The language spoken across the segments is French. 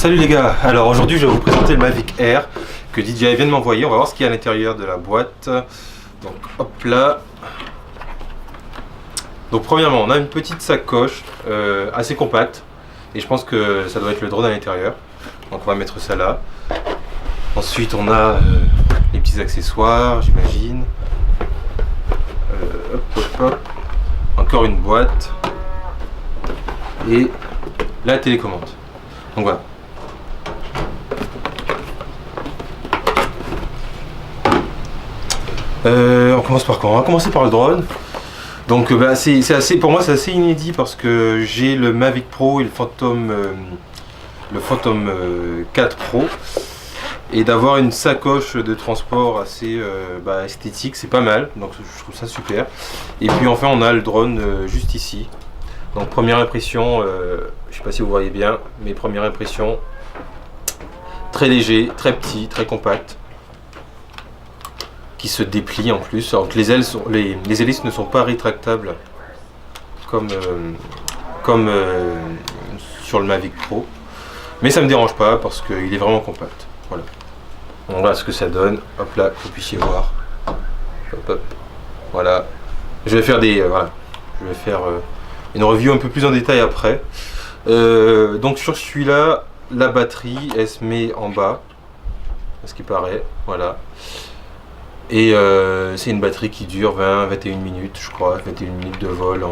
Salut les gars, alors aujourd'hui je vais vous présenter le Mavic Air que DJI vient de m'envoyer. On va voir ce qu'il y a à l'intérieur de la boîte. Donc hop là. Donc premièrement on a une petite sacoche assez compacte et je pense que ça doit être le drone à l'intérieur. Donc on va mettre ça là. Ensuite on a les petits accessoires, j'imagine. Hop hop hop. Encore une boîte et la télécommande. Donc voilà. On commence par quoi? On va commencer par le drone. Donc c'est assez, pour moi c'est assez inédit parce que j'ai le Mavic Pro et le Phantom 4 Pro, et d'avoir une sacoche de transport assez esthétique, c'est pas mal, donc je trouve ça super. Et puis enfin on a le drone juste ici. Donc première impression, je sais pas si vous voyez bien, mais première impression, très léger, très petit, très compact, qui se déplie en plus. Alors que les ailes sont, les hélices ne sont pas rétractables comme sur le Mavic Pro, mais ça me dérange pas parce qu'il est vraiment compact. Voilà. On voit ce que ça donne. Hop là, que vous puissiez voir. Hop hop. Voilà. Je vais faire une review un peu plus en détail après. Donc sur celui-là, la batterie elle se met en bas, à ce qui paraît. Voilà. Et c'est une batterie qui dure 20-21 minutes, je crois, 21 minutes de vol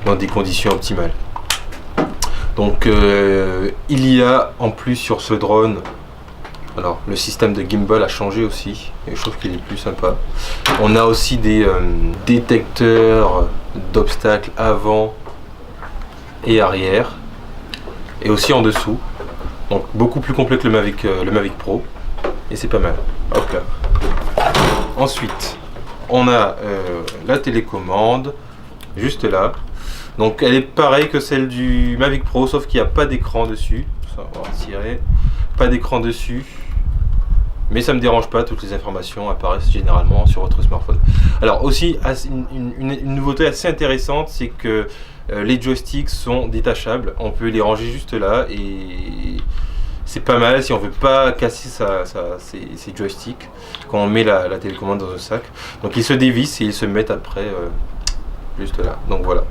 dans des conditions optimales. Donc il y a en plus sur ce drone, alors le système de gimbal a changé aussi, et je trouve qu'il est plus sympa. On a aussi des détecteurs d'obstacles avant et arrière, et aussi en dessous. Donc beaucoup plus complet que le Mavic Pro, et c'est pas mal. Hop là. Ensuite, on a la télécommande juste là. Donc elle est pareille que celle du Mavic Pro, sauf qu'il n'y a pas d'écran dessus. Ça, on va retirer. Pas d'écran dessus. Mais ça ne me dérange pas, toutes les informations apparaissent généralement sur votre smartphone. Alors aussi, une nouveauté assez intéressante, c'est que les joysticks sont détachables. On peut les ranger juste là et c'est pas mal si on veut pas casser ses joysticks quand on met la télécommande dans un sac. Donc ils se dévissent et ils se mettent après juste là. Donc voilà.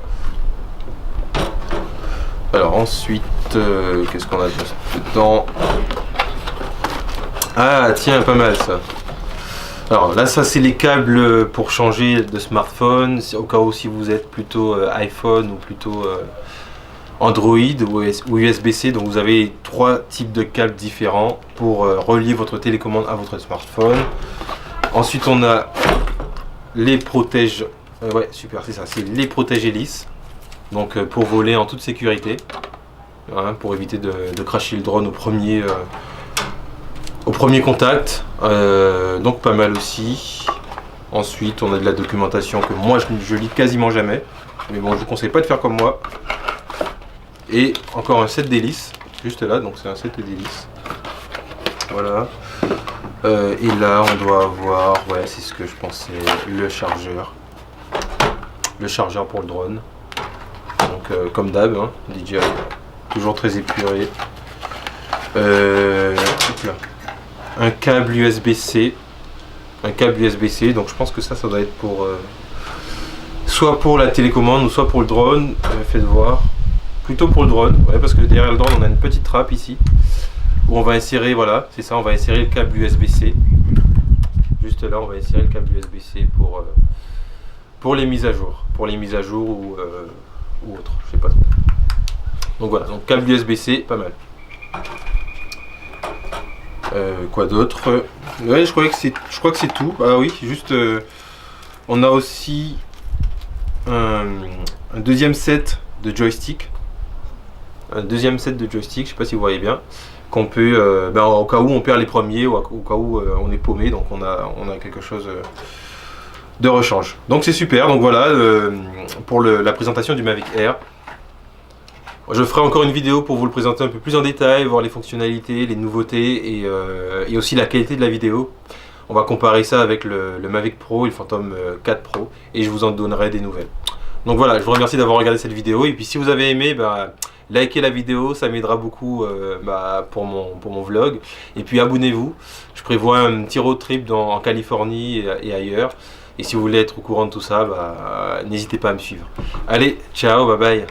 Alors ensuite, qu'est-ce qu'on a dedans? Ah tiens, pas mal ça. Alors là, ça c'est les câbles pour changer de smartphone, au cas où si vous êtes plutôt iPhone ou plutôt Android ou USB-C. Donc vous avez 3 types de câbles différents pour relier votre télécommande à votre smartphone. Ensuite on a les protèges, ouais super, c'est ça, c'est les protèges hélices. Donc pour voler en toute sécurité, hein, pour éviter de crasher le drone au premier contact. Donc pas mal aussi. Ensuite on a de la documentation que moi je lis quasiment jamais, mais bon je vous conseille pas de faire comme moi. Et encore un set d'hélices juste là, donc c'est un set d'hélices. Voilà. Et là on doit avoir, ouais c'est ce que je pensais, le chargeur pour le drone. Donc comme d'hab, hein, DJI, toujours très épuré. Un câble USB-C, donc je pense que ça doit être pour soit pour la télécommande ou soit pour le drone. Faites voir, plutôt pour le drone, ouais, parce que derrière le drone on a une petite trappe ici où on va insérer, voilà, c'est ça, on va insérer le câble USB-C. Juste là on va insérer le câble USB-C pour les mises à jour, ou autre, je sais pas trop. Donc voilà, donc câble USB-C, pas mal. Quoi d'autre? Ouais, je crois que c'est tout. Ah oui, juste on a aussi un deuxième set de joystick. Je sais pas si vous voyez bien, qu'on peut, au cas où on perd les premiers, ou au cas où on est paumé, donc on a quelque chose de rechange. Donc c'est super. Donc voilà pour la présentation du Mavic Air. Je ferai encore une vidéo pour vous le présenter un peu plus en détail, voir les fonctionnalités, les nouveautés et aussi la qualité de la vidéo. On va comparer ça avec le Mavic Pro et le Phantom 4 Pro, et je vous en donnerai des nouvelles. Donc voilà, je vous remercie d'avoir regardé cette vidéo, et puis si vous avez aimé, likez la vidéo, ça m'aidera beaucoup pour mon vlog. Et puis abonnez-vous, je prévois un petit road trip en Californie et ailleurs. Et si vous voulez être au courant de tout ça, n'hésitez pas à me suivre. Allez, ciao, bye bye.